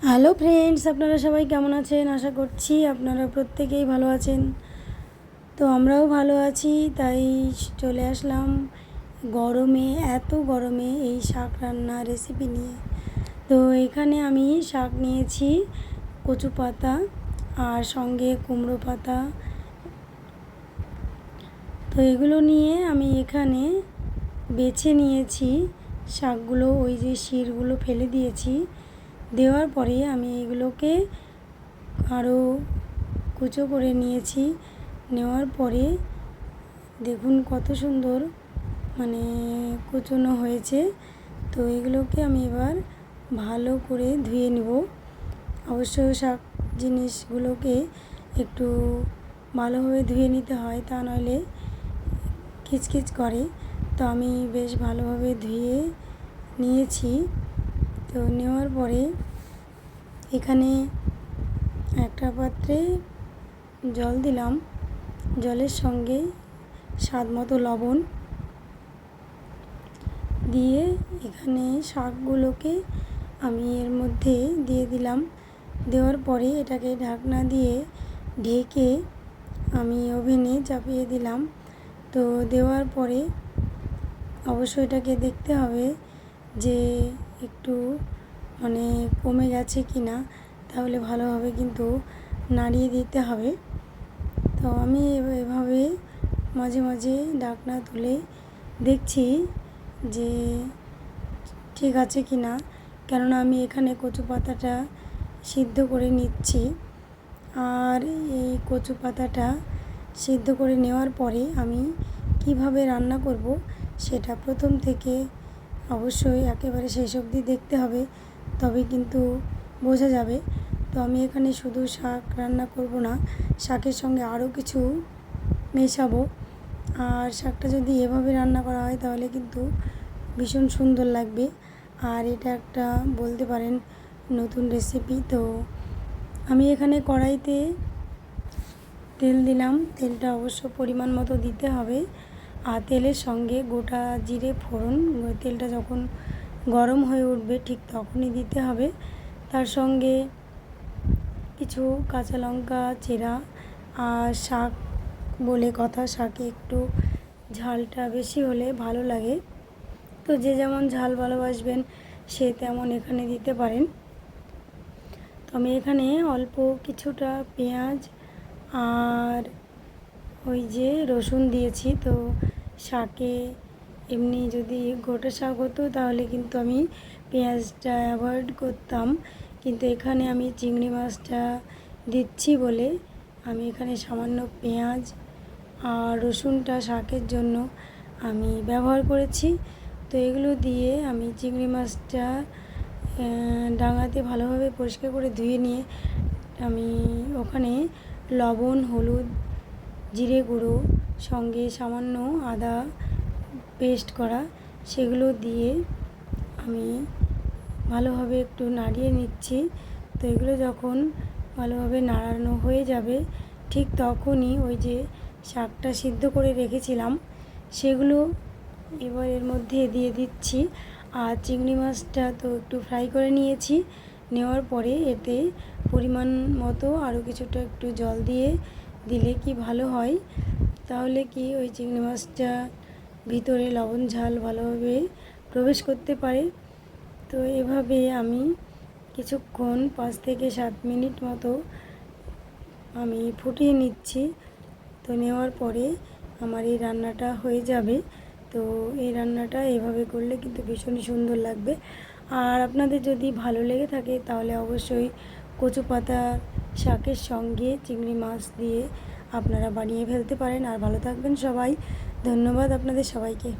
Hello friends, আপনারা সবাই কেমন আছেন? আশা করছি আপনারা প্রত্যেকেই ভালো আছেন। তো আমরাও ভালো আছি, তাই চলে আসলাম গরমে, এত গরমে এই শাক রান্না রেসিপি নিয়ে। তো এখানে আমি শাক নিয়েছি, কচু পাতা আর সঙ্গে কুমড়ো পাতা। তো এগুলো নিয়ে আমি এখানে বেছে নিয়েছি শাকগুলো, ওই যে শিরগুলো ফেলে দিয়েছি। দেওয়ার পরে আমি এগুলোকে আরও কুচো করে নিয়েছি। নেওয়ার পরে দেখুন কত সুন্দর কুচোনো হয়েছে। তো এগুলোকে আমি এবার ভালো করে ধুয়ে নেব। অবশ্যই শাক জিনিসগুলোকে একটু ভালোভাবে ধুয়ে নিতে হয়, তা নইলে খিচখিচ করে। তো আমি বেশ ভালোভাবে ধুয়ে নিয়েছি। তো নেওয়ার পরে এখানে একটা পাত্রে জল দিলাম, জলের সঙ্গে স্বাদ মতো লবণ দিয়ে এখানে শাকগুলোকে আমি এর মধ্যে দিয়ে দিলাম। দেওয়ার পরে এটাকে ঢাকনা দিয়ে ঢেকে আমি ওভেনে চাপিয়ে দিলাম। তো দেওয়ার পরে অবশ্যই এটাকে দেখতে হবে যে একটু কমে গেছে কি না, তাহলে ভালোভাবে কিন্তু নাড়িয়ে দিতে হবে। তো আমি এভাবে মাঝে মাঝে ঢাকনা তুলে দেখছি যে ঠিক আছে কি না, কেননা আমি এখানে কচু পাতাটা সিদ্ধ করে নিচ্ছি। আর এই কচু পাতাটা সিদ্ধ করে নেওয়ার পরে আমি কিভাবে রান্না করব সেটা প্রথম থেকে অবশ্যই একেবারে শেষ অবধি দেখতে হবে, তবে কিন্তু বোঝা যাবে। তো আমি এখানে শুধু শাক রান্না করব না, শাকের সঙ্গে আরও কিছু মেশাবো। আর শাকটা যদি এভাবে রান্না করা হয় তাহলে কিন্তু ভীষণ সুন্দর লাগবে। আর এটা একটা বলতে পারেন নতুন রেসিপি। তো আমি এখানে কড়াইতে তেল দিলাম, তেলটা অবশ্য পরিমাণ মতো দিতে হবে। আর তেলের সঙ্গে গোটা জিরে ফোড়ন, তেলটা যখন গরম হয়ে উঠবে ঠিক তখনই দিতে হবে। তার সঙ্গে কিছু কাঁচা লঙ্কা চেরা। আর শাক বলে কথা, শাকে একটু ঝালটা বেশি হলে ভালো লাগে। তো যে যেমন ঝাল ভালোবাসবেন সে তেমন এখানে দিতে পারেন। তো আমি এখানে অল্প কিছুটা পেঁয়াজ আর ওই যে রসুন দিয়েছি। তো শাকে এমনি যদি গোটা শাক হতো তাহলে কিন্তু আমি পেঁয়াজটা অ্যাভয়েড করতাম, কিন্তু এখানে আমি চিংড়ি মাছটা দিচ্ছি বলে আমি এখানে সামান্য পেঁয়াজ আর রসুনটা শাকের জন্য আমি ব্যবহার করেছি। তো এগুলো দিয়ে আমি চিংড়ি মাছটা ডাঙাতে ভালোভাবে পরিষ্কার করে ধুয়ে নিয়ে আমি ওখানে লবণ, হলুদ, জিরে গুঁড়ো, সঙ্গে সামান্য আদা পেস্ট করা, সেগুলো দিয়ে আমি ভালোভাবে একটু নাড়িয়ে নিচ্ছি। তো এগুলো যখন ভালোভাবে নাড়ানো হয়ে যাবে ঠিক তখনই ওই যে শাকটা সিদ্ধ করে রেখেছিলাম সেগুলো এবার এর মধ্যে দিয়ে দিচ্ছি। আর চিংড়ি মাছটা তো একটু ফ্রাই করে নিয়েছি, নেওয়ার পরে এতে পরিমাণ মতো আরও কিছুটা একটু জল দিয়ে দিলে কি ভালো হয়, তাহলে কি ওই চিংড়ি মাছটা ভিতরে লবণ ঝাল ভালোভাবে প্রবেশ করতে পারে। তো এভাবে আমি কিছুক্ষণ 5 থেকে 7 মিনিট মতো আমি ফুটিয়ে নিচ্ছি। তো নেওয়ার পরে আমার এই রান্নাটা হয়ে যাবে। তো এই রান্নাটা এভাবে করলে কিন্তু ভীষণই সুন্দর লাগবে। আর আপনাদের যদি ভালো লেগে থাকে তাহলে অবশ্যই কচু পাতা শাকের সঙ্গে চিংড়ি মাছ দিয়ে আপনারা বানিয়ে ফেলতে পারেন। আর ভালো থাকবেন সবাই। ধন্যবাদ আপনাদের সবাইকে।